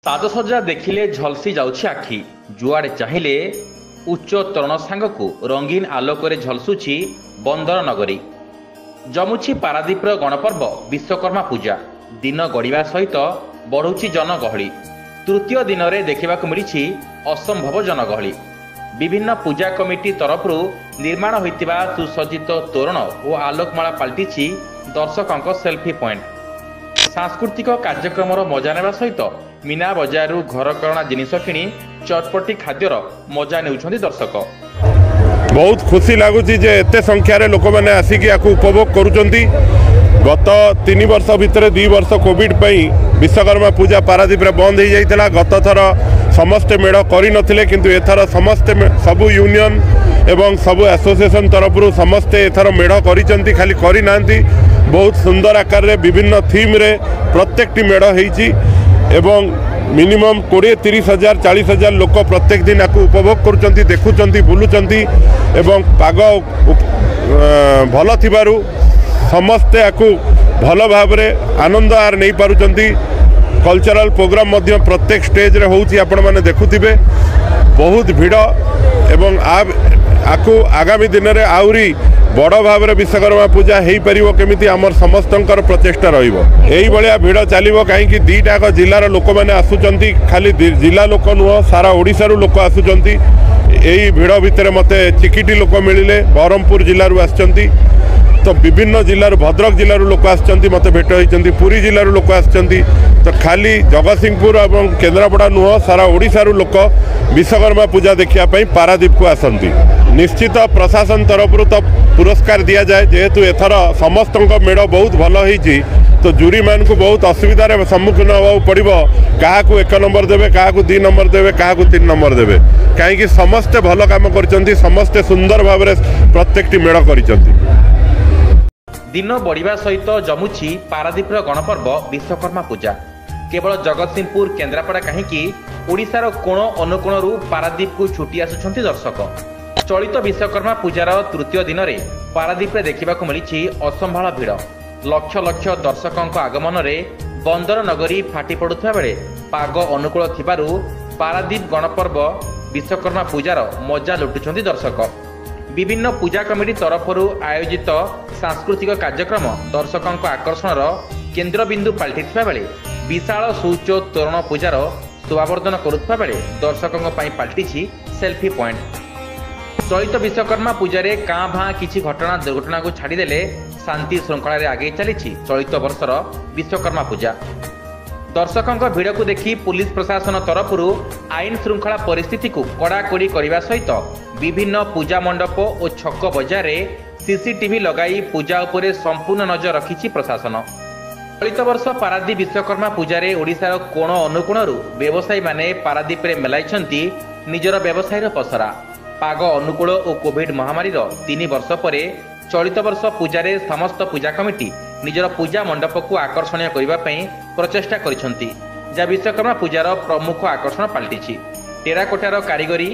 साजसज्जा देखिले झलसी जाउछि आखि। जुआड़े चाहिए उच्च तोरण सांगकु रंगीन आलोक झलसुछि बंदर नगरी। जमुछि पारादीपर गणपर्व विश्वकर्मा पूजा। दिन गड़िया सहित बढ़ुछि जनगहली। तृतीय दिन में देखा मिली असंभव जनगहली। विभिन्न पूजा कमिटी तरफ निर्माण होइतिबा सुसज्जित तोरण और आलोकमाला पलटिछि दर्शकों सेल्फी पॉइंट। सांस्कृतिक कार्यक्रम मजा नेबा सहित मीना बजार घरकरणा जिनिस किणी चटपटी खाद्यर मजा नेउछन्ति दर्शक। बहुत खुशी लगुच एते संख्यार लोक मैंने आसिक उपभोग करुँच। गत 3 वर्ष भितर 2 वर्ष कोविड विश्वकर्मा पूजा पारादीप बंद हो जाता। गत थर समस्ते मेढ़ करनथिले किंतु एथर समस्ते सबु यूनियन एवं सबु एसोसिएशन तरफ समस्ते एथर मेढ़ करिसेंती। खाली करि नांती, बहुत सुंदर आकार रे विभिन्न थीम रे प्रत्येकटी मेढ़ होईची एवं मिनिमम 20-30 हजार 40 हजार लोक प्रत्येक दिन आपको उपभोग करुँच, देखुंट, बुलुंट एवं पाग भल थिबारु समस्ते आपको भल भाव आनंद आर नहीं पारुचंती। कल्चरल प्रोग्राम मध्य प्रत्येक स्टेज रे होउची आपण माने देखुथिबे। बहुत भीड़ एवं आपको आगामी दिन में आउरी बड़ भाव में विश्वकर्मा पूजा हो पार केमिति आमर समस्तंकर प्रचेष्टा रहिबो। एही भलिया भीड़ चलिबो कहीं दीटाक जिलार लोक मैंने आसुचंती। खाली जिला लोक नुह सारा ओडिशारू लोक आसुचंती। एही भीड़ भितर मते चिकिटी लोक मिलिले बरहमपुर जिल्लारू आसचंती। तो विभिन्न जिल्लारू भद्रक जिल्लारू लोक आसचंती, मते भेट होइचंती। पुरी जिल्लारू लोक आसचंती। तो खाली जगतसिंहपुर और केन्द्रापड़ा नुह सारा ओडिशारू लोक विश्वकर्मा पूजा देखिया पई पारादीप को आसंती। निश्चित प्रशासन तरफ तो पुरस्कार दिया जाए, जेहेतु एथर समस्त मेढ़ बहुत भल होईची। तो जूरी मान को बहुत असुविधार सम्मुखीन होगा पड़ो। क्या 1 नंबर देवे, क्या 2 नंबर देवे, क्या 3 नंबर देवे, कहीं समस्ते भल काम कर समस्ते सुंदर भाव प्रत्येक मेढ़ कर। दिन बढ़िया सहित जमुछि पारादीपर गणपर्व विश्वकर्मा पूजा। केवल जगतसिंहपुर केन्द्रापड़ा कहीं ओडिशार कोण अनुकोणरू पारादीप को छुटी आसुछन्ति दर्शक। चलित विश्वकर्मा पूजार तृतीय दिन में पारादीप देखा मिली असंभाल भीड़। लक्ष लक्ष दर्शकों आगमन में बंदर नगरी फाटी पड़ुवा बेले पाग अनुकूल थिबारु पारादीप गणपर्व विश्वकर्मा पूजार मजा लुटुछन्ति दर्शक। विभिन्न पूजा कमिटी तरफ आयोजित सांस्कृतिक कार्यक्रम दर्शकों आकर्षणर केन्द्रबिंदु पलटिथिबा बेले विशाल सुउच्च तोरण पूजार शोभावर्धन करुवा बेले दर्शकों पलटिछि सेल्फी पॉइंट। चलित विश्वकर्मा पूजारे काँ भाँ किछि घटना दुर्घटना को छाड़देले शांति श्रृंखला आगे चली चलित वर्षर विश्वकर्मा पूजा। दर्शकों भीड़ को देखि पुलिस प्रशासन तरफ आईन श्रृंखला परिस्थिति को कड़ाकड़ी करने सहित विभिन्न पूजा मंडप और छक बजार सीसीटीवी लगाई पूजा उपरे संपूर्ण नजर रखिछि प्रशासन। चलित वर्ष पारादीप विश्वकर्मा पूजारे ओडिशार कोण अनुकोणरू व्यवसायी माने पारादीप रे मेलाइछन्ति निजर व्यवसायर पसरा। पाग अनुकूल और कोविड महामारी 3 वर्ष पर चलित वर्ष पूजारे समस्त पूजा कमिटी निजर पूजा मंडप को आकर्षणीय करने प्रचेषा करिसेंति, जा विश्वकर्मा पूजार प्रमुख आकर्षण पलटिछि। टेराकोटार कारीगरी,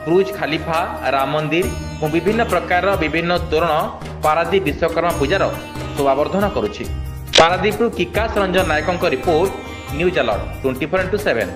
ब्रुज खलीफा, राम मंदिर और विभिन्न प्रकार विभिन्न तोरण पारादीप विश्वकर्मा पूजार शोभावर्धन करुछि। पारादीप किकास रंजन नायकों रिपोर्ट, न्यूज अलर्ट 24x7।